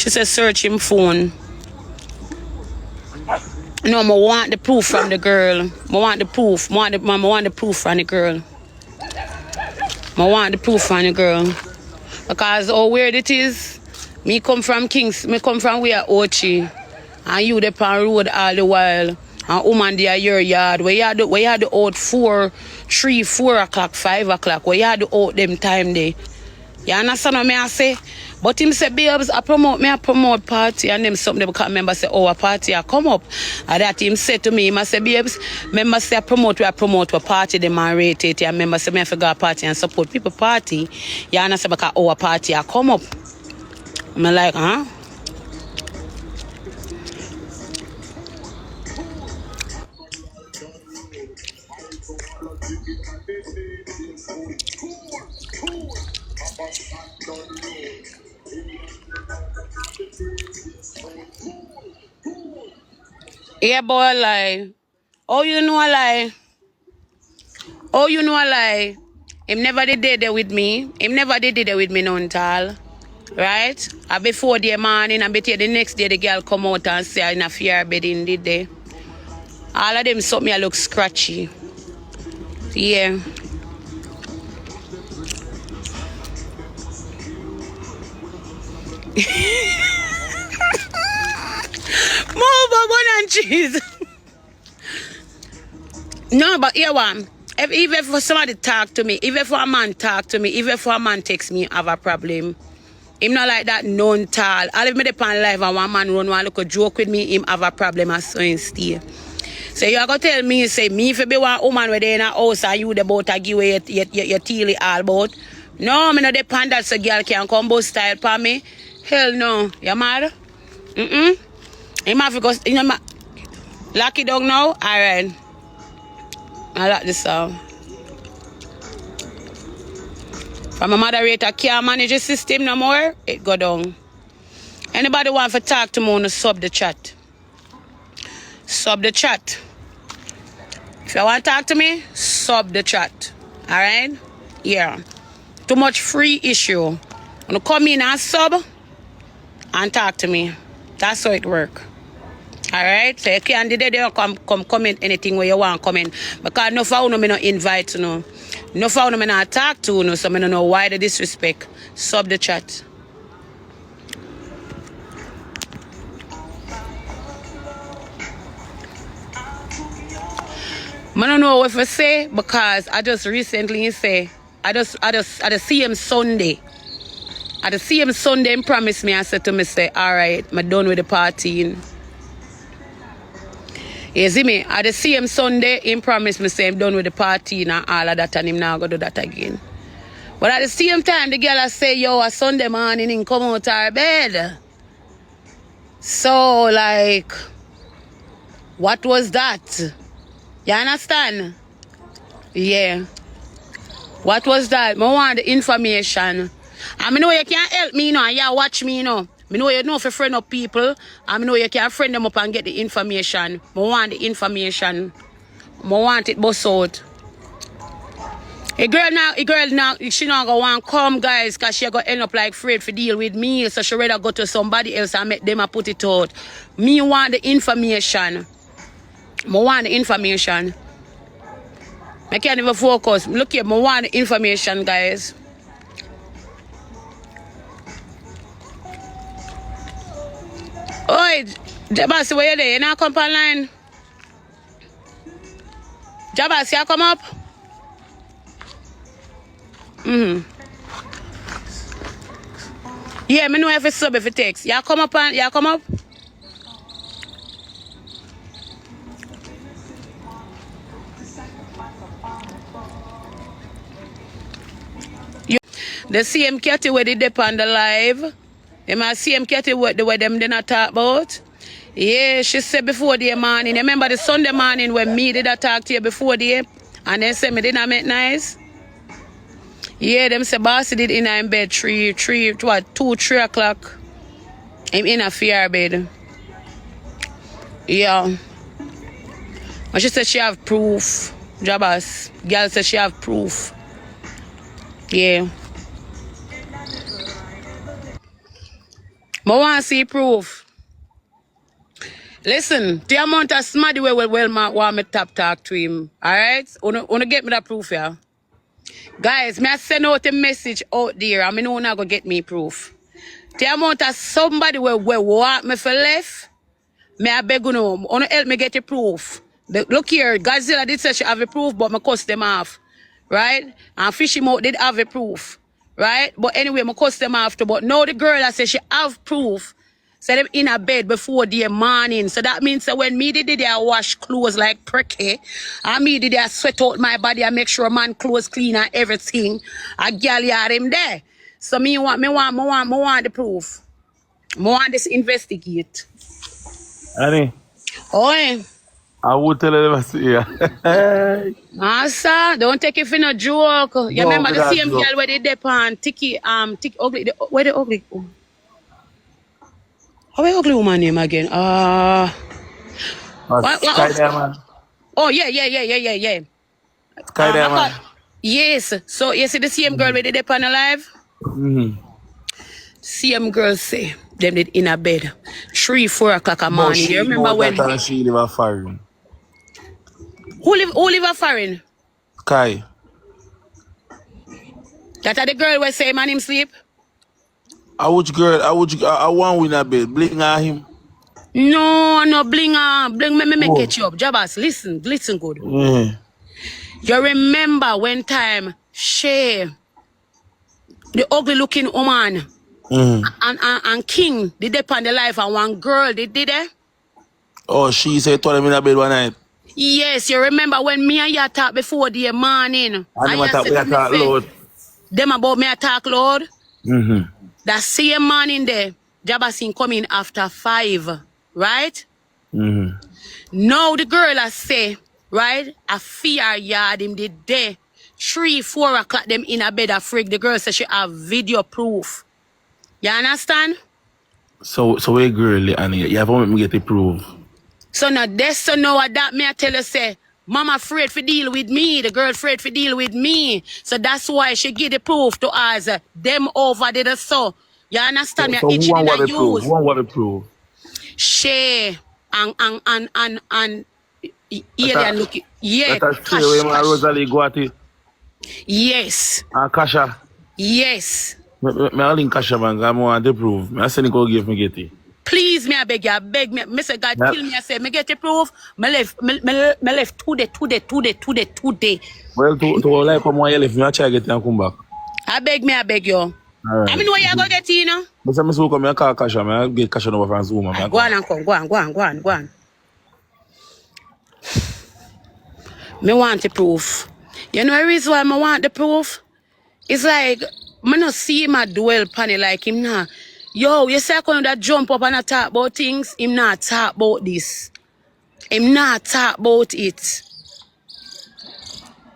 She said search him phone. No, I want the proof from the girl. I want the proof. I want the proof from the girl. I want the proof from the girl. Because how weird it is, me come from Kings, me come from where Ochi, and you the on road all the while, and woman there your yard, where you had the out 4 o'clock, 5 o'clock, where you had the out them time there. You understand what I say? But him say, babes, I promote party, and them something because member say, oh, a party I come up. And that him said to me, I say, babes, member say I promote a party, them and rate it, and member say, I forgot a party and support people party. You understand because, oh, a party I come up. I'm like, huh? Yeah, boy, lie. Oh, you know a lie. Oh, you know a lie. Him never did there with me. Him never did there with me none tall. Right? And before the morning, and the next day the girl come out and say in a fear bed in the day. All of them something look scratchy. Yeah. Move up one and cheese. No, but here one. Even if somebody talk to me, even if a man talk to me, even if a man text me, have a problem. Him not like that none tall. All if me depend live and one man run one look a joke with me, him have a problem as so in stay. So you are gonna tell me, say me if you be one woman where they in a house and you the about to give away your teely all about. No, me not depend that so girl can come bust style for me. Hell no. You mad? Him have to go, you know, lock it down now? Alright. I lock this out. From a moderator can't manage the system no more, it go down. Anybody want to talk to me on the sub the chat? Sub the chat. If you want to talk to me, sub the chat. Alright? Yeah. Too much free issue. When you come in and sub and talk to me. That's how it work. Alright? So you can't do that, come comment anything where you want to comment. Because no for me not invite you know. No for me not talk to you, so I don't know why the disrespect. Sub the chat. I don't know what to say because I just recently say I just see him Sunday. I just see him Sunday and promise me. I said to me, say, alright, I'm done with the partying. You see me? I just see him Sunday, him promise me, say, I'm done with the partying and all of that, and him now go do that again. But at the same time, the girl I say, yo, a Sunday morning, him come out her bed. So, like, what was that? You understand? Yeah. What was that? I want the information. I know you can't help me, you know, and you watch me, you know. I know you know if you friend up people, I know you can friend them up and get the information. I want the information. I want it bust out. A girl now, she not gonna want to come, guys, because she gonna end up like afraid to deal with me. So she rather go to somebody else and make them put it out. Me want the information. I want the information. I can't even focus. Look here, I want the information, guys. Oi, Jabasi, where you there? You not come online? Jabasi, you come up? Yeah, I know if it's sub if it takes. You come up and you come up? The same catty where they dip on the live. You must see him catty where them not talk about. Yeah, she said before the morning. Remember the Sunday morning when me did talk to you before the and then say me did not make nice. Yeah, them say boss did in bed 2, 3 o'clock. I'm in a fear bed. Yeah. But she said she have proof. Jabas. Girl said she have proof. Yeah. I want to see proof. Listen, the amount of smarty way want me talk to him. Alright? Wanna get me that proof, yeah? Guys, me I send out a message out there and I know not gonna get me proof. The amount of somebody will want me for left, me I beg you know, wanna help me get a proof. Look here, Godzilla did say she have a proof, but me cuss them off. Right? And Fishy Mouth did have a proof. Right? But anyway, I cuss them after. But now the girl that said she have proof, so them in a bed before the morning. So that means that when me did I wash clothes like pricky, and me did I sweat out my body and make sure man clothes clean and everything, a girl had him there. So me want the proof. I want this investigate. Annie, Oi. I would tell them, yeah. Sir, don't take it for no joke. You remember the same girl where they dip on Tiki ugly, where the ugly? How the ugly woman name again? Sky Diamond. Oh yeah. Sky Diamond. Yes. So you see the same girl where they dip on alive? Same girl say them did in a bed 3-4 o'clock a morning. You remember when she live a foreign. Who live a foreign? Sky. That are the girl where say man him sleep? I want win a bed. Bling at him. No, bling me catch you up. Jabas, listen good. Yeah. You remember when time Shay, the ugly looking woman, and King did they on the life and one girl did they? Oh, she said told him in a bed one night. Yes, you remember when me and you talk before the morning. And we talk loud. Them about me talk loud? That same morning there, Jabasin coming after 5, right? Now the girl I say, right? I fear yard him the day. 3-4 o'clock them in a bed afraid. The girl says she have video proof. You understand? So we girl and you have to me get the proof. So now this so now that me I tell her say, Mama afraid to deal with me. The girl afraid to deal with me. So that's why she give the proof to us. Them over there so. You understand me? So who want the proof? She and alien looking. Yeah. That stay where my Rosalie go at it. Yes. And Kasha. Yes. Me all in Kasha man. I want the proof. I send it go give me get it. Please, me I beg you, me. Mr. God, kill me. I say, me get the proof. Me left today. Well, to like come on, if you try get it and come back. I beg you. Right. I mean, where you go get you know? But I'm so come. I call Kasha. I get Kasha number from Zoom. Go on and come. Go on. Me want the proof. You know the reason why I want the proof? It's like, I not see him a dwell pan it like him now. Yo, you say I come that jump up and I talk about things, him not talk about this. Him not talk about it.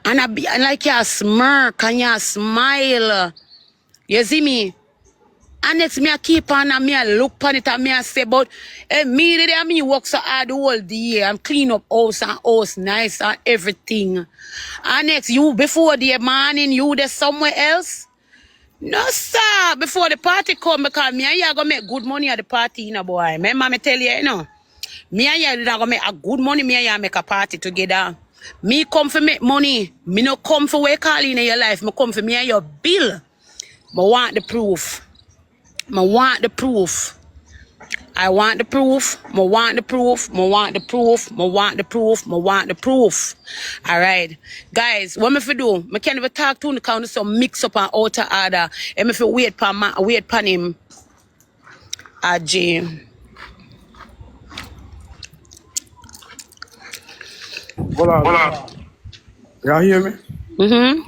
And I be and like you smirk and you smile. You see me? And next me I keep on and me I look on it and me I say, but me today me work so hard the whole day and clean up house nice and everything. And next you before the morning you there somewhere else? No sir, before the party come because me and you are gonna make good money at the party, you know boy. Remember me tell you, you know. Me and you are gonna make a good money, me and you make a party together. Me come for make money. Me no come for wake all in your life. Me come for me and your bill. I want the proof. I want the proof. I want the proof. I want the proof. I want the proof. I want the proof. I want the proof. All right. Guys, what me fi do? I can't even talk to him because some mix up and outer order. And me fi wait pan him. Ajay. Hold on. Y'all hear me?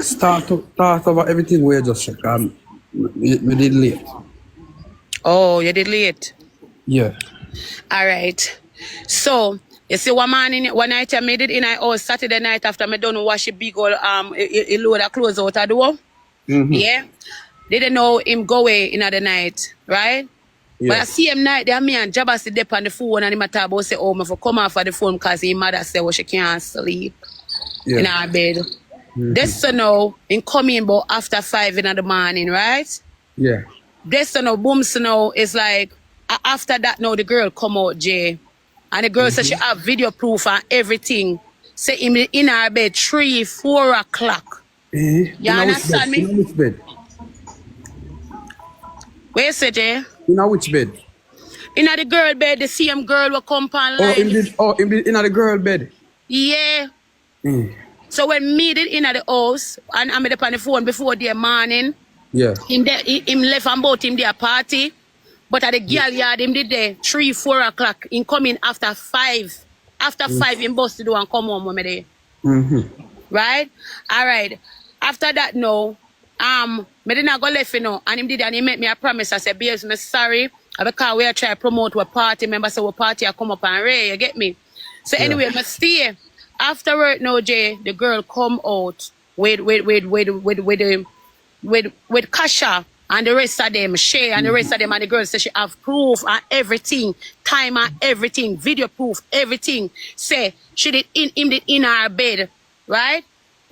Start over everything we just check. We did late. Oh, you did late? Yeah. All right. So, you see one night I made it in I house Saturday night after me done wash a big old a load of clothes out of the door. Yeah. Didn't know him go away in the night, right? Yeah. But I see him night there, me and Jabba sit there on the phone and him talk about say, oh, me for come off of the phone because his mother said well, she can't sleep in her bed. This so now, in coming about after 5 in the morning, right? Yeah. this no booms now is like after that now the girl come out, Jay. And the girl said she have video proof and everything. Say him in her bed 3, 4 o'clock. You understand me? In which bed? Where you say, Jay? In which bed? In the girl bed, the same girl will come on live. In the girl bed? Yeah. So when me did in the house, and I'm on the phone before the morning, yeah. Him left and bought him their party. But at the girl yard, him did there 3, 4 o'clock. Him coming after 5. After 5, him bust the door and come home with me there. Right? Alright. After that, no. Me did not go left, you know. And him did, and he made me a promise. I said, babes, me sorry. Because we are trying to promote a party. Remember, so a party I come up and ray, you get me? So anyway, me stay. After work, no, Jay, the girl come out with Kasha and the rest of them, Shay and the rest of them, and the girl say she have proof and everything, time and everything, video proof, everything. Say she did in her bed, right?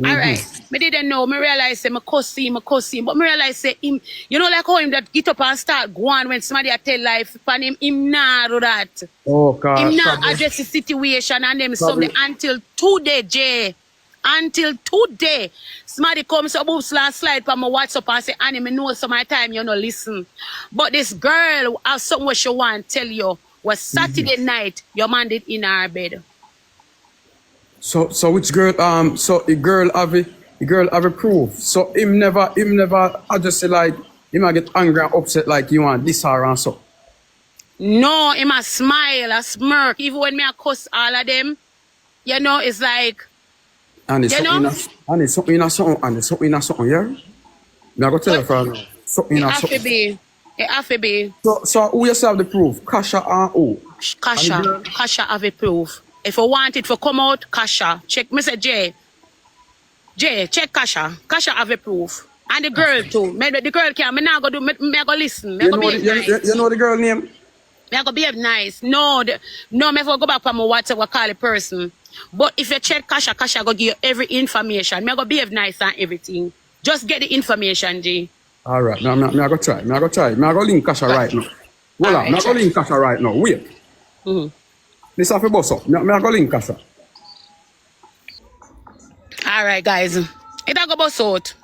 All right. Me didn't know. Me realize say me cuss him, but me realize say him, you know, like how him that get up and start go on when somebody a tell life upon him nah do that. Oh God. Him nah address the situation and them something until today, Jay. Until today. Somebody comes up slide on my WhatsApp and say, Annie, me know some of my time you no listen. But this girl has something what she want tell you was Saturday night your man did in her bed. So which girl so the girl have a proof. So him never I just say like he might get angry and upset like you want this or and so. No, him a smile, a smirk. Even when me a cuss all of them, you know, it's like and it's something in something, yeah? Me I go tell you for now. Something in something. It have to be. So who you have the proof? Kasha and who? Kasha have a proof. If you want it to come out, Kasha. Check Mr. J, check Kasha. Kasha have a proof. And the girl too. Maybe the girl can. Me now go do. Me go listen. Me go behave nice. You know the girl name? Me go behave nice. No, me for go back from my WhatsApp. I call the person. But if you check Kasha, Kasha go give you every information. Me go behave nice and everything. Just get the information, G. All right. Me I go try. Me I go link Kasha right now. Hold on. Me I go link Kasha right now. Wait. This have a boss up. Me I go link Kasha. All right, guys. It a go boss out.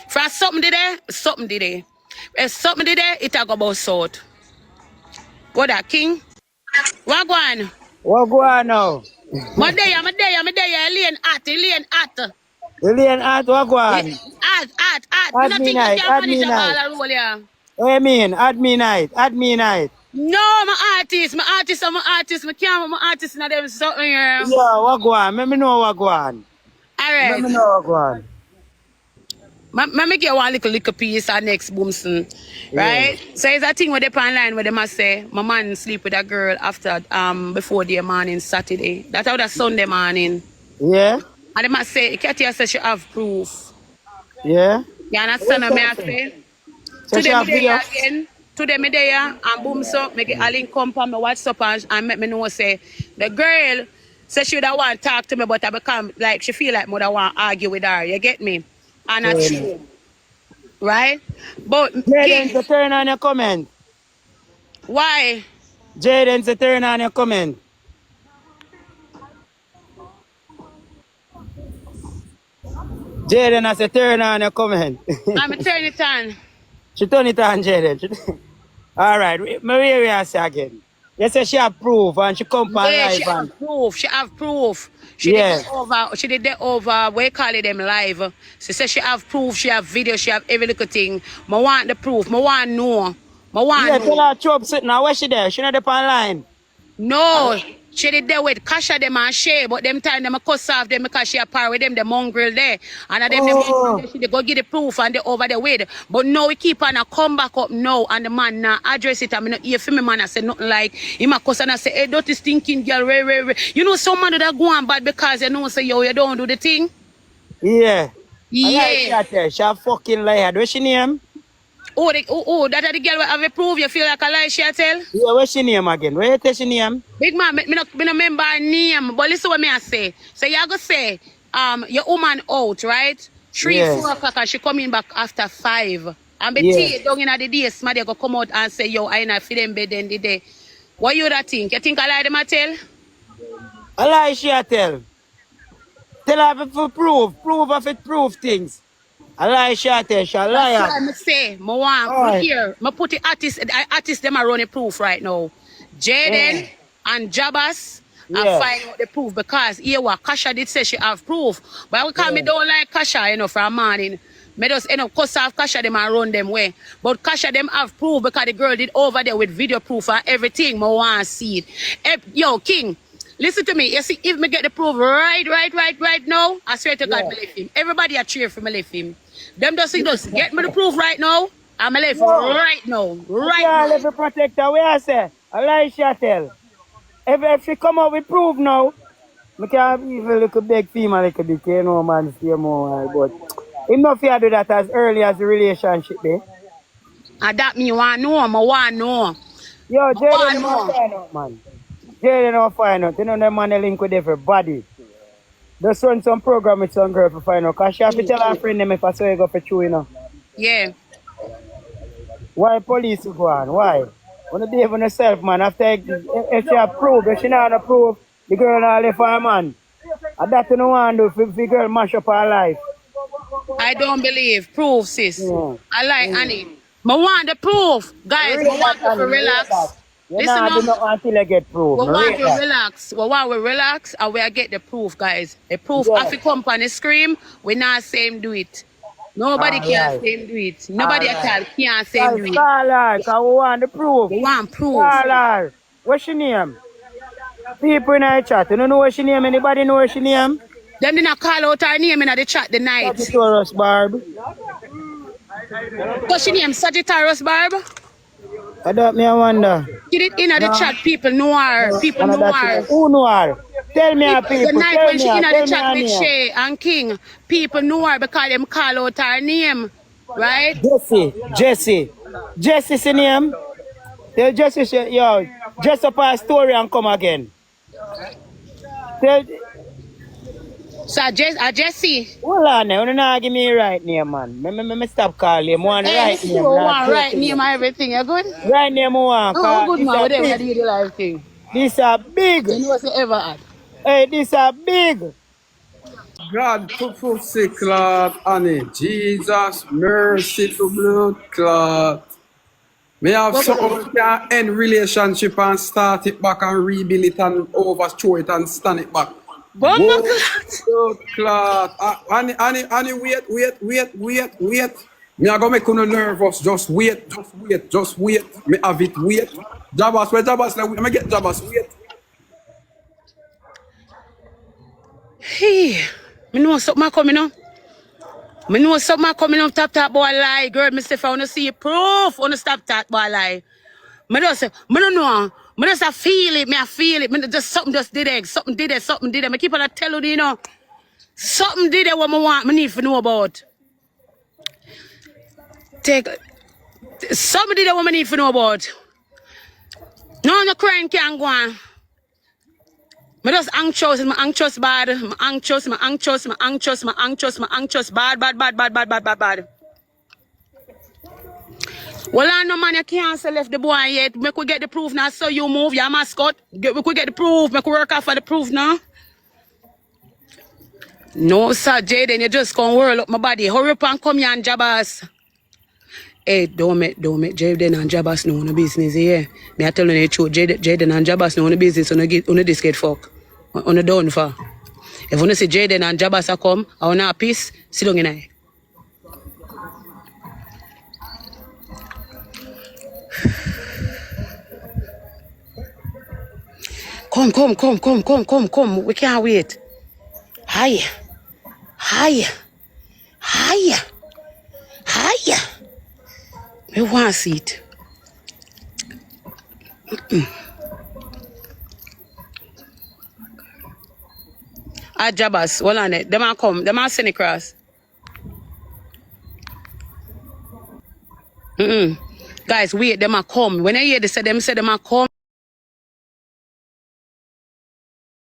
For something did there, something did there. If something did there, it a go boss out. What that, King? What go on? What go on now? Me there, alien at. Alien at, what go on? At. Admin night. What you mean? Admin night. No, my artist. Me can't my artist in them something here. Yeah, what go on? Let me know what go on. All right. Let me know what go on. Let me get one little piece of next boomson. Right? Yeah. So it's a thing where they online where they must say, my man sleep with a girl after before the morning Saturday. That's how that Sunday morning. Yeah. And they must say, Katia says she have proof. Yeah. You understand what I say? So today me there again. Today me there and boom so make it a link come on my WhatsApp and make me know say the girl says she would want to talk to me but I become like she feel like mother want to argue with her. You get me? And that's true. Right? But Jaden, to turn on your comment. Why? Jaden, to turn on your comment. Jaden has to turn on your comment. I'm turn it on. She turn it on, Jaden. All right, Maria say again. You say she have proof and she come on live. She have proof. She did that over, we call it them live. She said she have proof, she have video, she have every little thing. I want the proof, I want know. Tell her Chop sitting now, where she there? She not up online. No, she did there with Kasha them and Shay, but them time them a cuss off them because she a par with them, the mongrel there. And them she go get the proof and they over the way. But no, we keep on a come back up now and the man now address it. I mean, hear from me man, I say nothing like, him a cuss and I say, hey, don't this thinking girl, re. You know, some man that go on bad because you know, say, yo, you don't do the thing. Yeah. Yeah. She a fucking liar. What's she name? That are the girl have a proof. You feel like a lie, she tell? Yeah, what's she name again? Where you tell she name? Big man, me no remember her name, but listen what me I say. So you go say, your woman out, right? 3, 4 o'clock and she coming back after 5. And be Yeah. tea down in the day, somebody go come out and say, yo, I not feed them bed then the day. What you that think? You think I lie them a tell? A lie she a tell. Tell her for prove. Prove of it prove things. A lie she a tell. She a That's liar. why I say, I want, look Alright. here, I put the artists them are running proof right now. Jaden Yeah. and Jabas are Yeah. finding out the proof because here what Kasha did say she have proof. But we can't me Yeah. don't like Kasha, you know, from morning. Me just end up cuss off Kasha them and run them way. But Kasha them have proof because the girl did over there with video proof and everything. I want to see it. Yo, King, listen to me. You see, if me get the proof right now, I swear to God, Yeah. me left him. Everybody a cheer for me left him. Them just get me the proof right now. I'm left No. right now. You Right can't now. live a protector. Where I say? A lie she a tell. If she come up with proof now, I can't even look a big female like a bit, you know, man, stay more. But him not fear do that as early as the relationship, eh? And that me want know. I want know. Yo, I Jaden, want you must know. find out, man. Jaden, you find out. You know, them man they link with everybody. Just run some program with some girl to find out. Because she have to tell her friend them if I saw you go for true, you know. Yeah. Why police will go on? Why? Wanna behave on herself, man. After if she approve, if she not approve, the girl not left her man. And that you know want to do if the girl mash up her life. I don't believe. Proof, sis. Yeah. I like Annie. I want the proof. Guys, I Rate that, want you to Annie. Rate that. relax. You Listen nah do up. nothing until you get proof. We want Rate to that. relax. We want to relax and we get the proof, guys. The proof. Yeah. If you come on the scream, we not say him do it. Nobody can Alright. say him do it. Nobody Alright. can say him do it. Call her, because we want the proof. We want proof. Call her. What's your name? People in our chat. You don't know what's your name? Anybody know what's your name? Them did not call out her name in the chat the night. Sagittarius Barb. What's your name? Sagittarius Barb? I don't me I wonder. Did it in the chat? People know her. People know her. Who know her? Tell me her The people. night Tell when me she her. in the Tell me chat her with name. Shay and King, people know her because them call out her name. Right? Jesse's the name. Tell Jesse, yo, dress up her story and come again. Tell, So I just see. hold on now, you not give me right name, man. Me stop calling him. One Hey, right this name. one not right joking. name and everything. You good? Right name one. Oh, good This man. a With them, I big. do the live thing. This a big. You know what you ever had. Hey, this a big. God, pussy clot, Annie. Jesus, mercy to blood clot. Me have something can end relationship and start it back and rebuild it and overthrow it and stand it back. Bumbo Whoa, clot. blood clot. Annie, wait. Me a go make you nervous. Just wait. Me have it, wait. Jabas, where Jabas? Let me get Jabas, wait. Hey, me know something coming up. Me know something coming up. Tap boy lie. Girl, Mr. If I wanna see proof, wanna stop that boy lie. Me just say, me don't know. Me just feel it. I feel it. Me just something just did it. Something did it. Me keep on telling you, you know. Something did it what me want. Me need to know about. Something did it what me need to know about. No crying can go on. Me just anxious. Me anxious bad. Me anxious. Bad. Well, I know man, you can't say left the boy yet. Make we get the proof now. So you move your mascot. We could get the proof. Make we work out for the proof now. No, sir, Jaden, you just gonna whirl up my body. Hurry up and come here and Jabas. Hey, don't make Jaden and Jabas know no business here. Me I tell you the truth. Jaden and Jabas know no business. On this get fuck. On the down for. If you see Jaden and Jabas a come, I want a peace. Sit down in there. Come. We can't wait. Higher. We want to see it. Jabas, hold on it. Them a come. Them a send across. Guys, wait. Them a come. When I hear they say them a come.